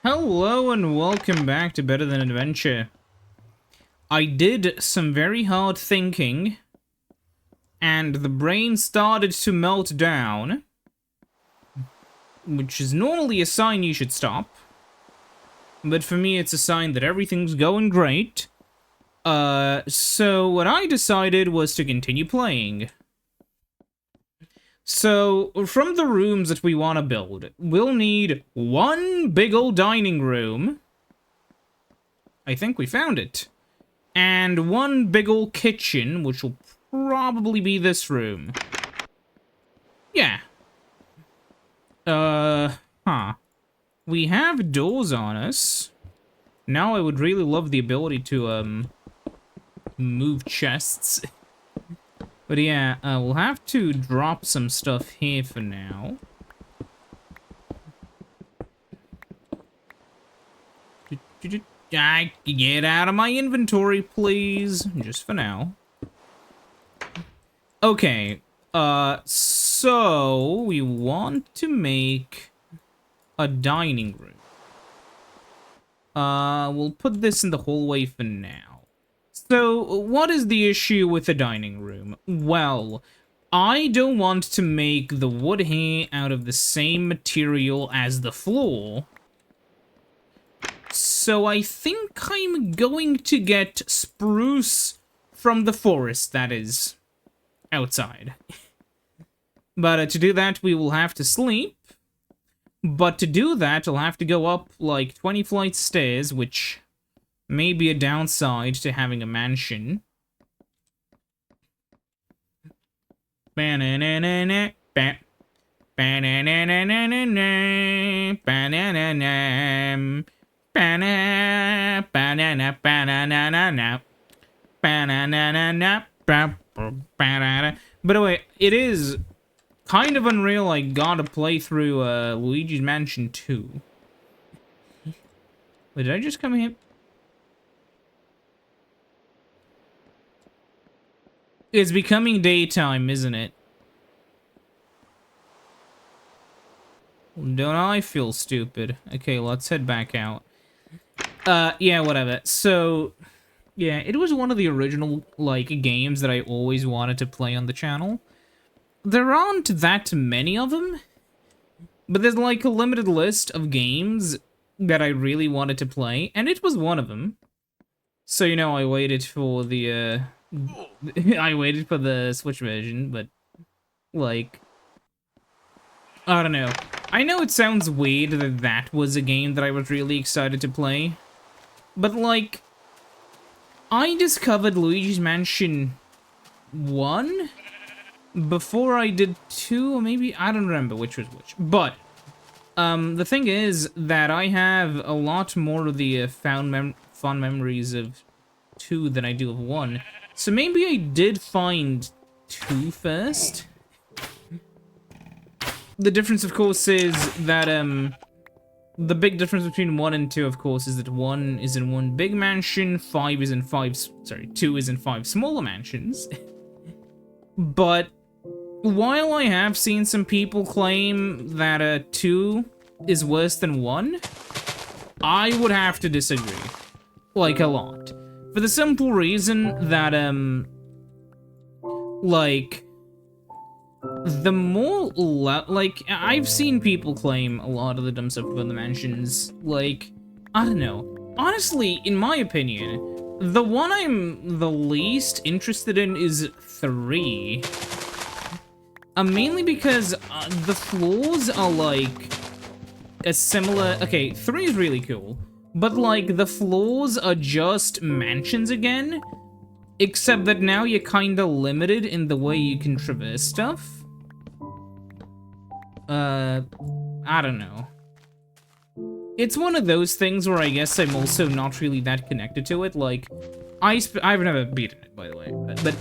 Hello and welcome back to Better Than Adventure. I did some very hard thinking, and the brain started to melt down, which is normally a sign you should stop. But for me, it's a sign that everything's going great. So what I decided was to continue playing. So, from the rooms that we want to build, we'll need one big old dining room. I think we found it. And one big old kitchen, which will probably be this room. Yeah. We have doors on us. Now I would really love the ability to, move chests. But yeah, we'll have to drop some stuff here for now. Get out of my inventory, please. Just for now. Okay, so we want to make a dining room. We'll put this in the hallway for now. So, what is the issue with the dining room? Well, I don't want to make the wood here out of the same material as the floor. So I think I'm going to get spruce from the forest, that is, outside. But to do that, we will have to sleep. But to do that, I'll have to go up like 20 flights of stairs, which may be a downside to having a mansion. By the way, it is kind of unreal I gotta play through Luigi's Mansion 2. Wait, did I just come here? It's becoming daytime, isn't it? Don't I feel stupid? Okay, let's head back out. Yeah, whatever. So, yeah, it was one of the original, like, games that I always wanted to play on the channel. There aren't that many of them, but there's, like, a limited list of games that I really wanted to play, and it was one of them. So, you know, I waited for the, I waited for the Switch version, but, like, I don't know. I know it sounds weird that that was a game that I was really excited to play, but, like, I discovered Luigi's Mansion 1 before I did 2, or maybe, I don't remember which was which, but, the thing is that I have a lot more of the fond memories of 2 than I do of 1. So maybe I did find 2 first. The difference, of course, is that, the big difference between 1 and 2, of course, is that 1 is in one big mansion, 2 is in 5 smaller mansions. But while I have seen some people claim that, 2 is worse than 1, I would have to disagree. Like, a lot. For the simple reason that, like, the more, like, I've seen people claim a lot of the dumb stuff about the mansions. Like, I don't know. Honestly, in my opinion, the one I'm the least interested in is 3. Mainly because the floors are, like, a similar... Okay, 3 is really cool. But, like, the floors are just mansions again, except that now you're kinda limited in the way you can traverse stuff. I don't know. It's one of those things where I guess I'm also not really that connected to it. Like, I've never beaten it, by the way, but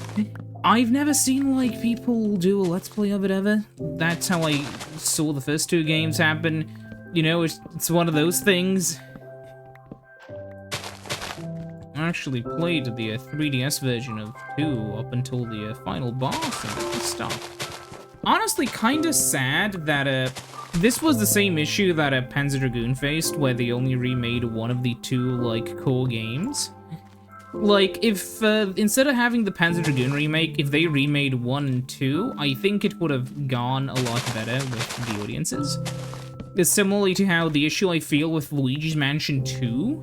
I've never seen, like, people do a Let's Play of it ever. That's how I saw the first 2 games happen. You know, it's one of those things. I actually played the 3DS version of 2 up until the final boss and it stopped. Honestly, kinda sad that this was the same issue that Panzer Dragoon faced, where they only remade one of the two, like, core games. Like, if, instead of having the Panzer Dragoon remake, if they remade 1 and 2, I think it would have gone a lot better with the audiences. It's similarly to how the issue I feel with Luigi's Mansion 2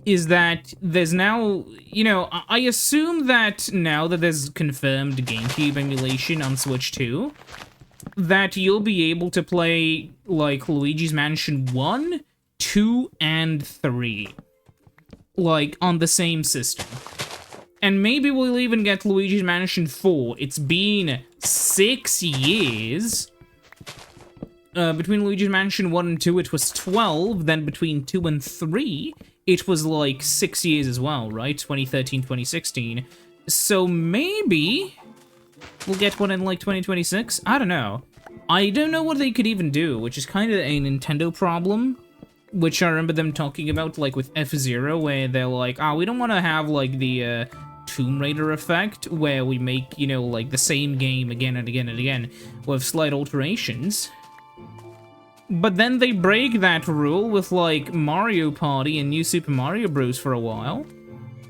is that there's now, you know, I assume that now that there's confirmed GameCube emulation on Switch 2, that you'll be able to play, like, Luigi's Mansion 1, 2, and 3. Like, on the same system. And maybe we'll even get Luigi's Mansion 4. It's been 6 years. Between Luigi's Mansion 1 and 2, it was 12. Then between 2 and 3, it was like 6 years as well, right? 2013, 2016. So maybe we'll get one in like 2026? I don't know. I don't know what they could even do, which is kind of a Nintendo problem. Which I remember them talking about, like, with F-Zero, where they're like, oh, we don't want to have, like, the, Tomb Raider effect, where we make, you know, like, the same game again and again and again, with slight alterations. But then they break that rule with, like, Mario Party and New Super Mario Bros. For a while.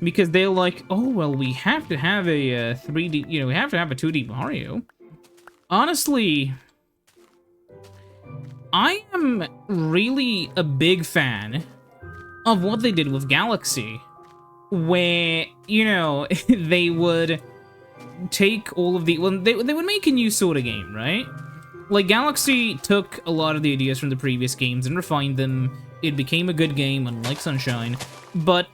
Because they're like, oh, well, we have to have a, 3D, you know, we have to have a 2D Mario. Honestly, I am really a big fan of what they did with Galaxy, where, you know, they would take all of the, well, they would make a new sort of game, right? Like, Galaxy took a lot of the ideas from the previous games and refined them. It became a good game, unlike Sunshine. But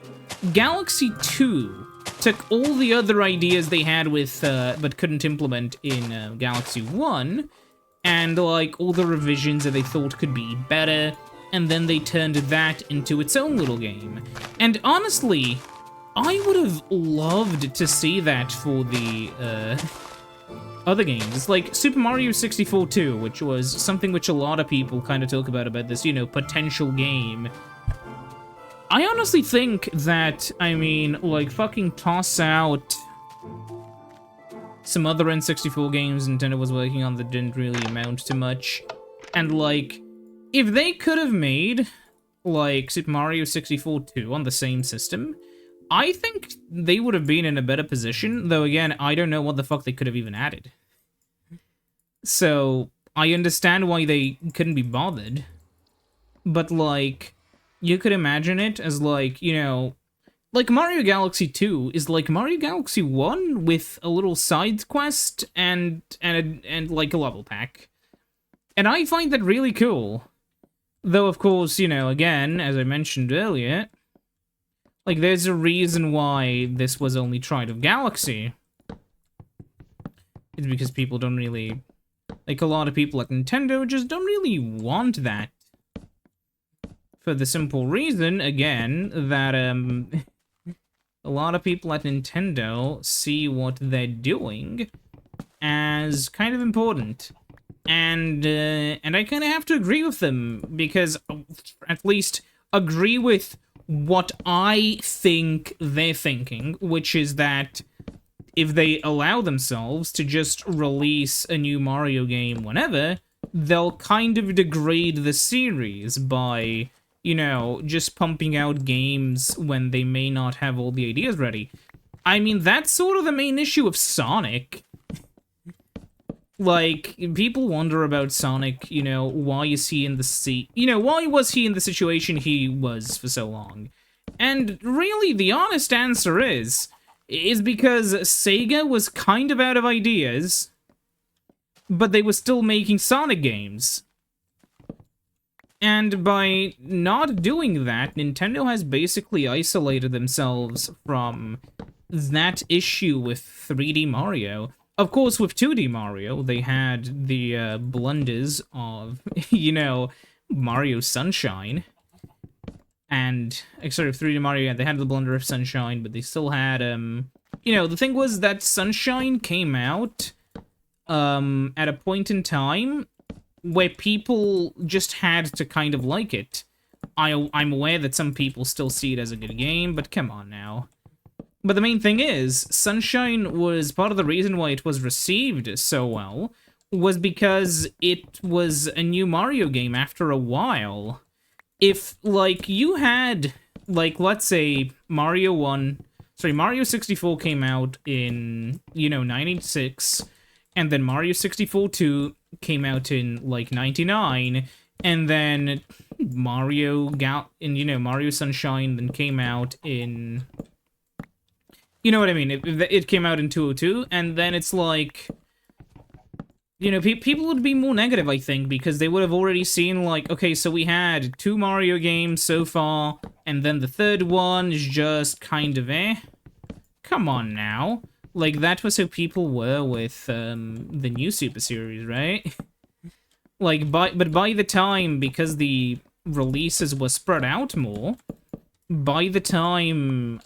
Galaxy 2 took all the other ideas they had with, but couldn't implement in Galaxy 1, and, like, all the revisions that they thought could be better, and then they turned that into its own little game. And honestly, I would have loved to see that for the, other games. Like, Super Mario 64 2, which was something which a lot of people kind of talk about this, you know, potential game. I honestly think that, I mean, like, fucking toss out some other N64 games Nintendo was working on that didn't really amount to much. And, like, if they could have made, like, Super Mario 64 2 on the same system, I think they would have been in a better position, though, again, I don't know what the fuck they could have even added. So, I understand why they couldn't be bothered, but, like, you could imagine it as, like, you know, like, Mario Galaxy 2 is like Mario Galaxy 1 with a little side quest and like, a level pack. And I find that really cool. Though, of course, you know, again, as I mentioned earlier, like, there's a reason why this was only tried of Galaxy. It's because people don't really, like, a lot of people at Nintendo just don't really want that. For the simple reason, again, that, a lot of people at Nintendo see what they're doing as kind of important. And I kind of have to agree with them, because, at least, agree with what I think they're thinking, which is that if they allow themselves to just release a new Mario game whenever, they'll kind of degrade the series by, you know, just pumping out games when they may not have all the ideas ready. I mean, that's sort of the main issue of Sonic. Like, people wonder about Sonic, you know, why is he in the why was he in the situation he was for so long? And really, the honest answer is because Sega was kind of out of ideas, but they were still making Sonic games. And by not doing that, Nintendo has basically isolated themselves from that issue with 3D Mario. Of course, with 2D Mario, they had the blunders of, you know, Mario Sunshine. And, sorry, 3D Mario, yeah, they had the blunder of Sunshine, but they still had, you know, the thing was that Sunshine came out, at a point in time where people just had to kind of like it. I'm aware that some people still see it as a good game, but come on now. But the main thing is, Sunshine was part of the reason why it was received so well, was because it was a new Mario game after a while. If, like, you had, like, let's say Mario 64 came out in, 96, and then Mario 64 2 came out in, like, 99, and then Mario Sunshine then came out in... You know what I mean? It came out in 202, and then it's like... people would be more negative, I think, because they would have already seen, like, okay, so we had 2 Mario games so far, and then the third one is just kind of eh. Come on now. Like, that was how people were with, the new Super Series, right? Like, but by the time, because the releases were spread out more, by the time,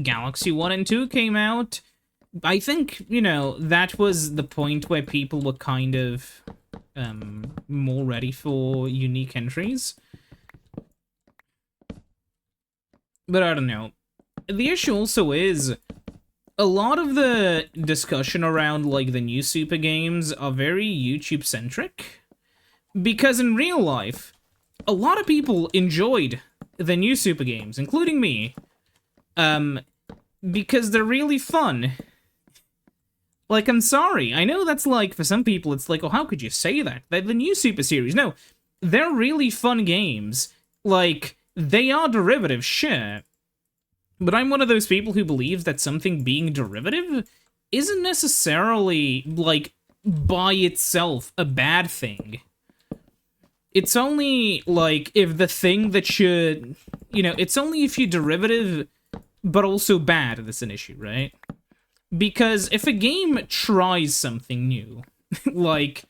Galaxy 1 and 2 came out, I think, that was the point where people were kind of more ready for unique entries. But I don't know. The issue also is, a lot of the discussion around, like, the new Super games are very YouTube-centric. Because in real life, a lot of people enjoyed the new Super games, including me. Because they're really fun. Like, I'm sorry, I know that's like, for some people, it's like, oh, how could you say that? They're the new Super Series. No, they're really fun games. Like, they are derivative, sure. But I'm one of those people who believes that something being derivative isn't necessarily, like, by itself a bad thing. It's only, like, if the thing that should... it's only if you're derivative, but also bad that's an issue, right? Because if a game tries something new, like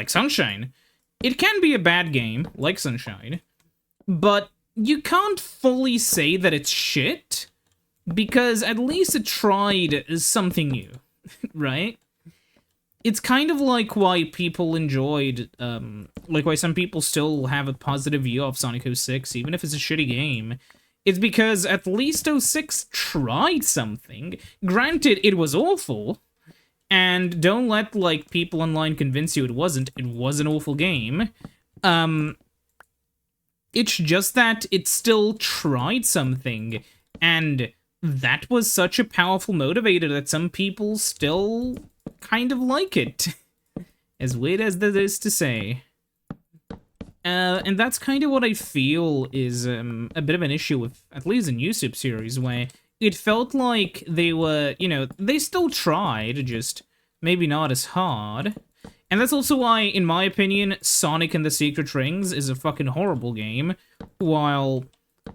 Sunshine, it can be a bad game, like Sunshine, but you can't fully say that it's shit, because at least it tried something new, right? It's kind of like why people enjoyed, like why some people still have a positive view of Sonic 06, even if it's a shitty game. It's because at least 06 tried something. Granted, it was awful. And don't let, like, people online convince you it wasn't. It was an awful game. It's just that it still tried something. And that was such a powerful motivator that some people still kind of like it. As weird as that is to say. And that's kind of what I feel is a bit of an issue with at least the new Super series, where it felt like they were, they still tried, just maybe not as hard. And that's also why, in my opinion, Sonic and the Secret Rings is a fucking horrible game, while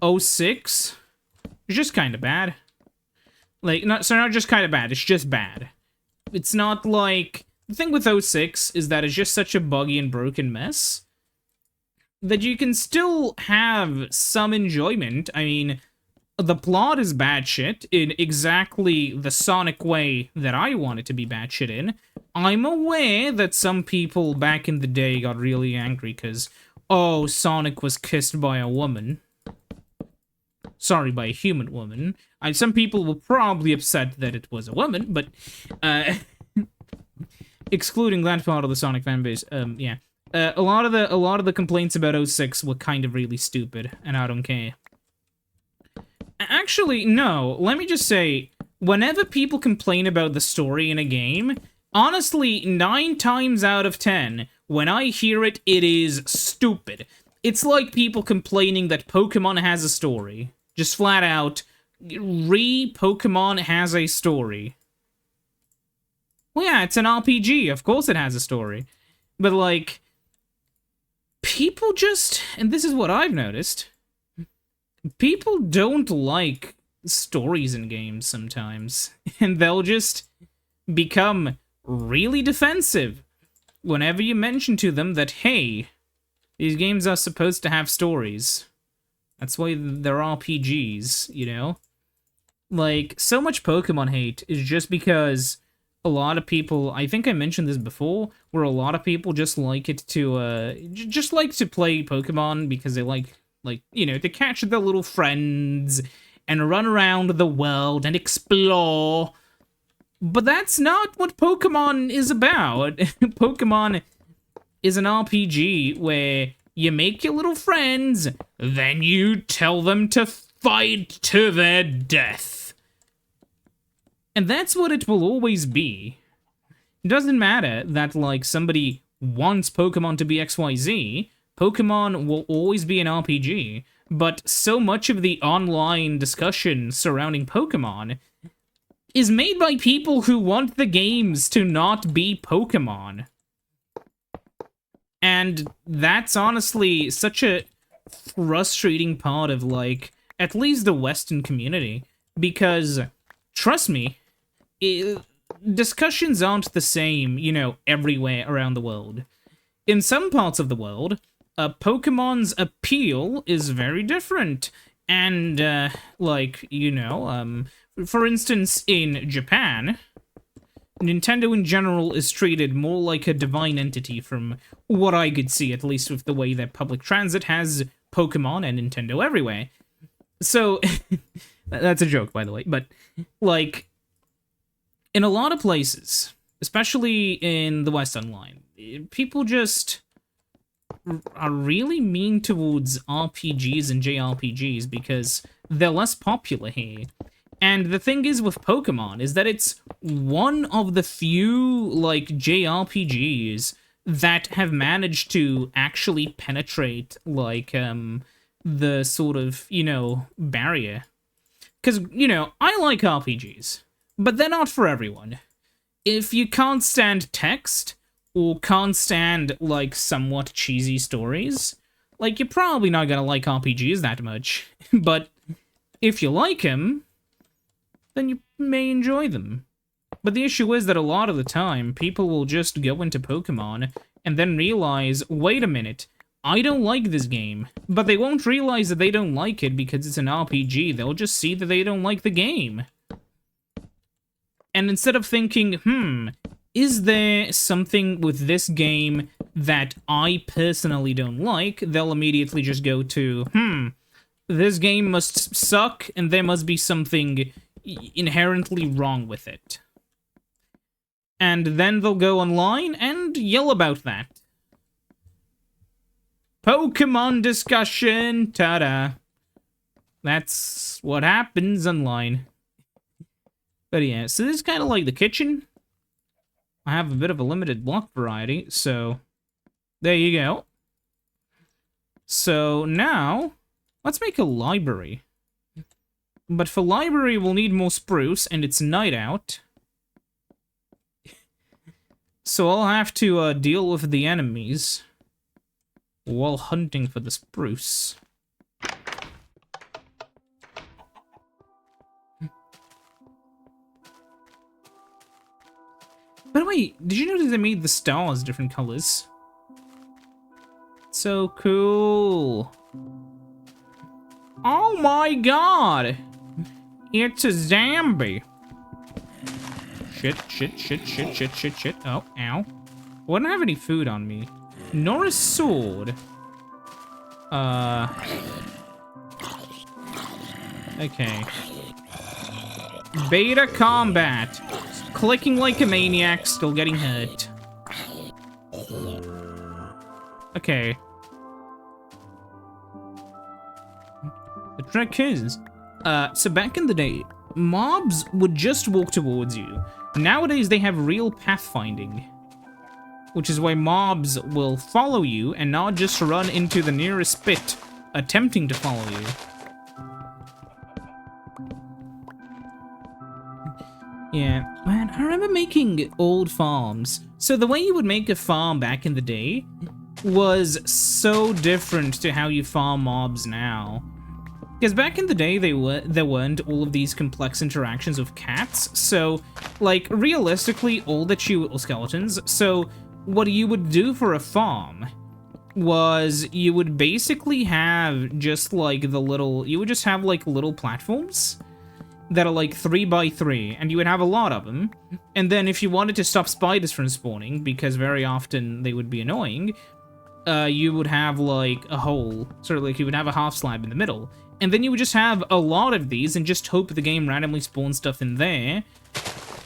06 is just kind of bad. Like, not just kind of bad, it's just bad. It's not like... The thing with 06 is that it's just such a buggy and broken mess that you can still have some enjoyment. I mean, the plot is bad shit in exactly the Sonic way that I want it to be bad shit in. I'm aware that some people back in the day got really angry because, oh, Sonic was kissed by a woman. Sorry, by a human woman. Some people were probably upset that it was a woman, but, excluding that part of the Sonic fanbase, yeah. A lot of the complaints about 06 were kind of really stupid, and I don't care. Actually, no, let me just say, whenever people complain about the story in a game, honestly, 9 times out of 10, when I hear it, it is stupid. It's like people complaining that Pokemon has a story. Just flat out, Pokemon has a story. Well, yeah, it's an RPG, of course it has a story. But, like... people just, and this is what I've noticed, people don't like stories in games sometimes, and they'll just become really defensive whenever you mention to them that, hey, these games are supposed to have stories. That's why they're RPGs, you know? Like, so much Pokemon hate is just because a lot of people, I think I mentioned this before, where a lot of people just like it to, just like to play Pokemon because they like, to catch their little friends and run around the world and explore. But that's not what Pokemon is about. Pokemon is an RPG where you make your little friends, then you tell them to fight to their death. And that's what it will always be. It doesn't matter that, like, somebody wants Pokemon to be XYZ. Pokemon will always be an RPG, but so much of the online discussion surrounding Pokemon is made by people who want the games to not be Pokemon. And that's honestly such a frustrating part of, like, at least the Western community. Because, trust me, discussions aren't the same, you know, everywhere around the world. In some parts of the world, Pokemon's appeal is very different. And, like, you know, for instance, in Japan, Nintendo in general is treated more like a divine entity from what I could see, at least with the way that public transit has Pokemon and Nintendo everywhere. So, that's a joke, by the way, but, like, in a lot of places, especially in the West Online, people just are really mean towards RPGs and JRPGs because they're less popular here. And the thing is with Pokemon is that it's one of the few, like, JRPGs that have managed to actually penetrate, like, the sort of, you know, barrier. Because, you know, I like RPGs, but they're not for everyone. If you can't stand text, or can't stand, like, somewhat cheesy stories, like, you're probably not gonna like RPGs that much. But if you like them, then you may enjoy them. But the issue is that a lot of the time, people will just go into Pokemon and then realize, wait a minute, I don't like this game. But they won't realize that they don't like it because it's an RPG, they'll just see that they don't like the game. And instead of thinking, is there something with this game that I personally don't like, they'll immediately just go to, this game must suck and there must be something inherently wrong with it. And then they'll go online and yell about that. Pokemon discussion! Ta-da! That's what happens online. But yeah, so this is kind of like the kitchen. I have a bit of a limited block variety, so there you go. So now, let's make a library. But for library, we'll need more spruce, and it's night out. So I'll have to deal with the enemies while hunting for the spruce. By the way, did you notice they made the stars different colors? So cool. Oh my god! It's a zombie. Shit. Oh, ow. I don't have any food on me. Nor a sword. Okay. Beta combat. Clicking like a maniac, still getting hurt. Okay. The trick is, so back in the day, mobs would just walk towards you. Nowadays, they have real pathfinding. Which is why mobs will follow you and not just run into the nearest pit, attempting to follow you. Yeah, man, I remember making old farms. So the way you would make a farm back in the day was so different to how you farm mobs now. Because back in the day, there weren't all of these complex interactions with cats, so, like, realistically, all that you... or skeletons, so what you would do for a farm was you would basically have just, like, the little... you would just have, like, little platforms that are, like, 3x3, and you would have a lot of them, and then if you wanted to stop spiders from spawning, because very often they would be annoying, you would have, like, a hole, sort of like you would have a half slab in the middle. And then you would just have a lot of these and just hope the game randomly spawns stuff in there.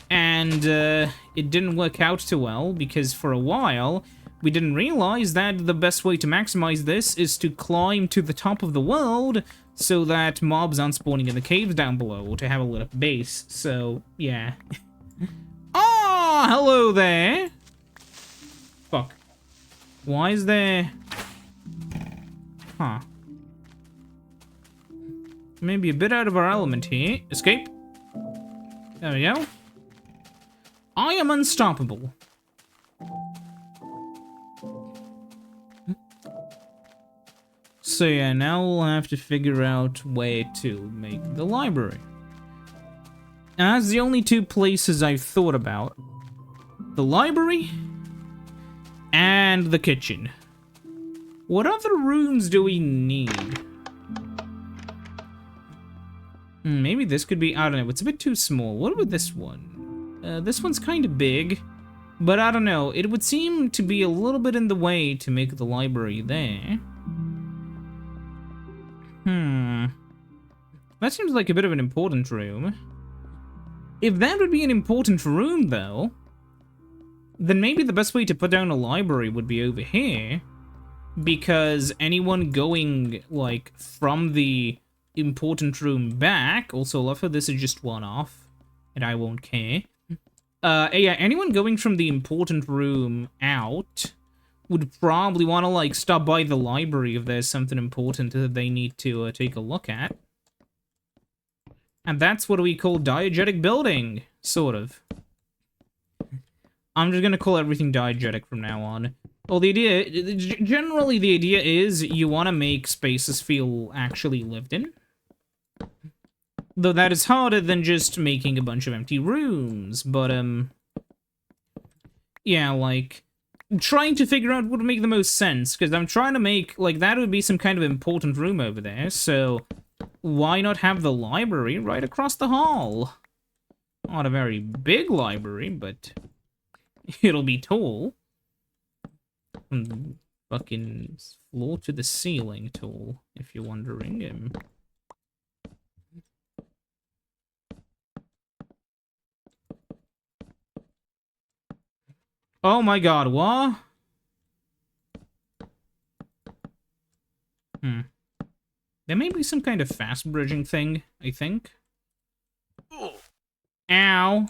And it didn't work out too well, because for a while, we didn't realize that the best way to maximize this is to climb to the top of the world so that mobs aren't spawning in the caves down below to have a lit up base. So, yeah. Ah, hello there. Fuck. Why is there... Huh. Maybe a bit out of our element here. Escape. There we go. I am unstoppable. So yeah, now we'll have to figure out where to make the library. Now, that's the only two places I've thought about. The library and the kitchen. What other rooms do we need? Maybe this could be, I don't know, it's a bit too small. What about this one? This one's kind of big, but I don't know. It would seem to be a little bit in the way to make the library there. That seems like a bit of an important room. If that would be an important room, though, then maybe the best way to put down a library would be over here, because anyone going, like, from the important room back, also love how this is just one off, and I won't care. Yeah, anyone going from the important room out would probably want to, like, stop by the library if there's something important that they need to take a look at. And that's what we call diegetic building, sort of. I'm just gonna call everything diegetic from now on. Well, generally the idea is you want to make spaces feel actually lived in. Though that is harder than just making a bunch of empty rooms, but, yeah, like, trying to figure out what would make the most sense, because I'm trying to make, like, that would be some kind of important room over there, so why not have the library right across the hall? Not a very big library, but it'll be tall. From the fucking floor to the ceiling tall, if you're wondering. Oh my god, what? There may be some kind of fast bridging thing, I think. Ow.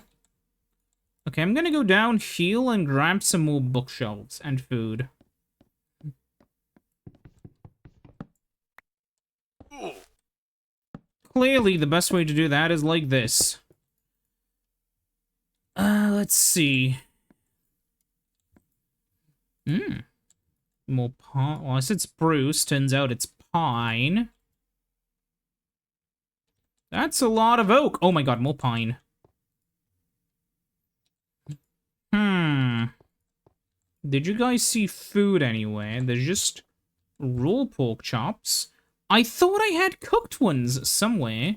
Okay, I'm gonna go down, heal, and grab some more bookshelves and food. Clearly, the best way to do that is like this. Let's see. More pine. Well, I said spruce. Turns out it's pine. That's a lot of oak. Oh my god, more pine. Did you guys see food anywhere? There's just raw pork chops. I thought I had cooked ones somewhere.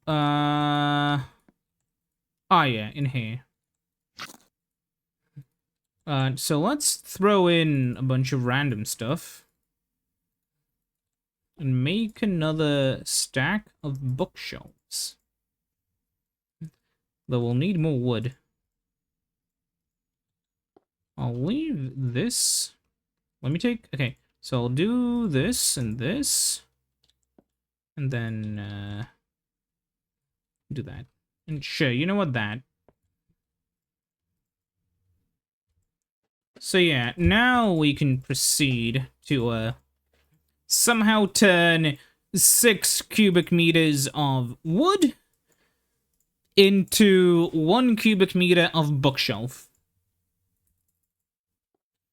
Ah, yeah, in here. So let's throw in a bunch of random stuff. And make another stack of bookshelves. Though we'll need more wood. I'll leave this. Let me take... Okay, so I'll do this and this. And then, do that. And sure, you know what, that. So yeah, now we can proceed to, somehow turn 6 cubic meters of wood into 1 cubic meter of bookshelf.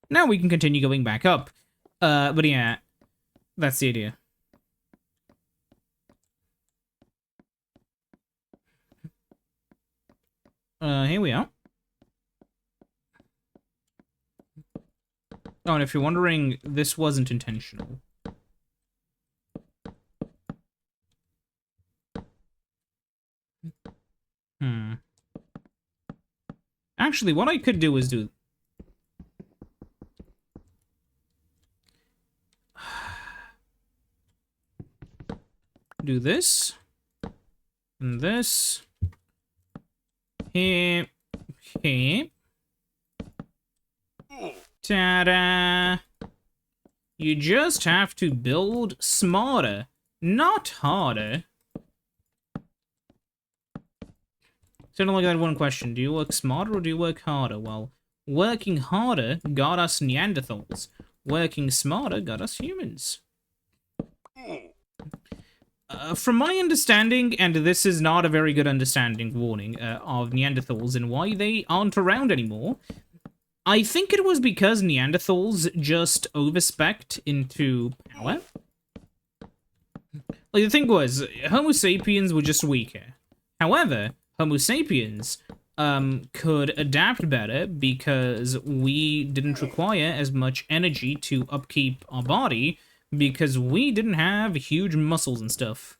Now we can continue going back up. But yeah, that's the idea. Here we are. Oh, and if you're wondering, this wasn't intentional. Actually, what I could do is do... do this. And this. Here. Here. Ta-da! You just have to build smarter, not harder. So I don't like that one question. Do you work smarter or do you work harder? Well, working harder got us Neanderthals. Working smarter got us humans. From my understanding, and this is not a very good understanding, warning, of Neanderthals and why they aren't around anymore, I think it was because Neanderthals just overspec'd into power. Like, the thing was, Homo sapiens were just weaker. However, Homo sapiens could adapt better because we didn't require as much energy to upkeep our body because we didn't have huge muscles and stuff.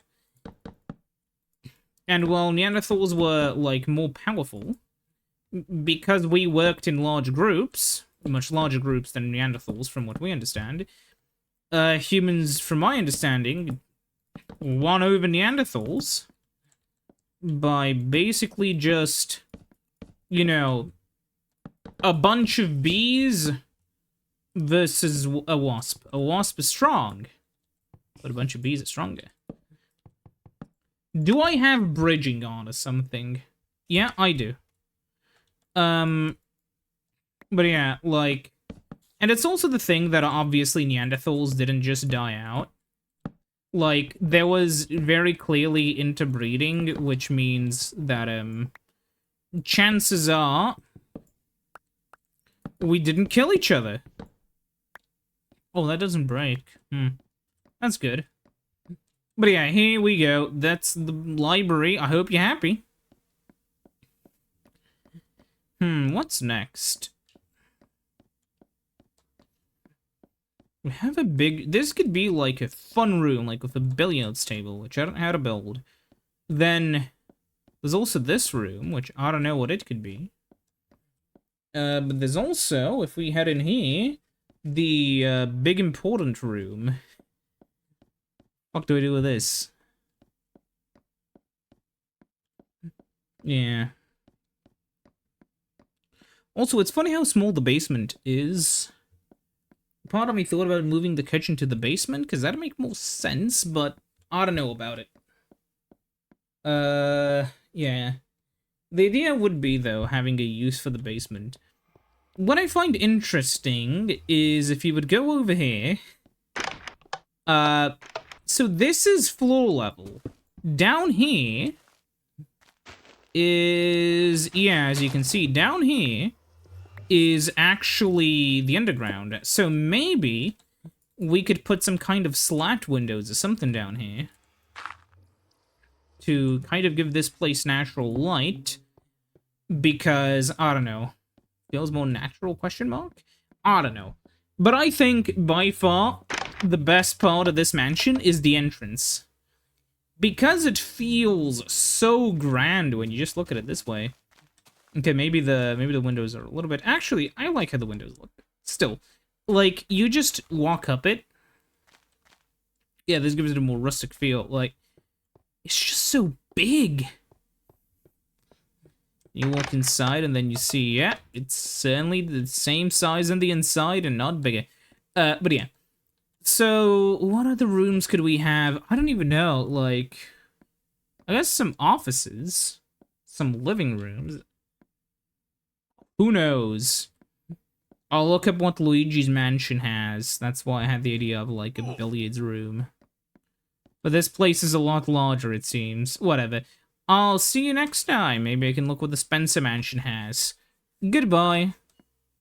And while Neanderthals were, like, more powerful, because we worked in large groups, much larger groups than Neanderthals from what we understand, humans, from my understanding, won over Neanderthals by basically just, you know, a bunch of bees versus a wasp. A wasp is strong, but a bunch of bees are stronger. Do I have bridging on or something? Yeah, I do. But yeah, like, and it's also the thing that obviously Neanderthals didn't just die out. Like, there was very clearly interbreeding, which means that, chances are we didn't kill each other. Oh, that doesn't break. That's good. But yeah, here we go. That's the library. I hope you're happy. What's next? We have a big... This could be like a fun room, like with a billiards table, which I don't know how to build. Then there's also this room, which I don't know what it could be. But there's also, if we head in here, the big important room. What do I do with this? Yeah. Also, it's funny how small the basement is. Part of me thought about moving the kitchen to the basement, because that'd make more sense, but I don't know about it. Yeah. The idea would be, though, having a use for the basement. What I find interesting is if you would go over here... So this is floor level. Down here is... Yeah, as you can see, down here is actually the underground. So maybe we could put some kind of slat windows or something down here to kind of give this place natural light, because, I don't know, feels more natural, question mark? I don't know. But I think, by far, the best part of this mansion is the entrance. Because it feels so grand when you just look at it this way. Okay, maybe the windows are a little bit... Actually, I like how the windows look. Still, like, you just walk up it. Yeah, this gives it a more rustic feel. Like, it's just so big. You walk inside and then you see, yeah, it's certainly the same size on the inside and not bigger. But yeah. So, what other rooms could we have? I don't even know, like... I guess some offices. Some living rooms. Who knows? I'll look up what Luigi's Mansion has. That's why I had the idea of, like, a billiards room. But this place is a lot larger, it seems. Whatever. I'll see you next time. Maybe I can look what the Spencer Mansion has. Goodbye.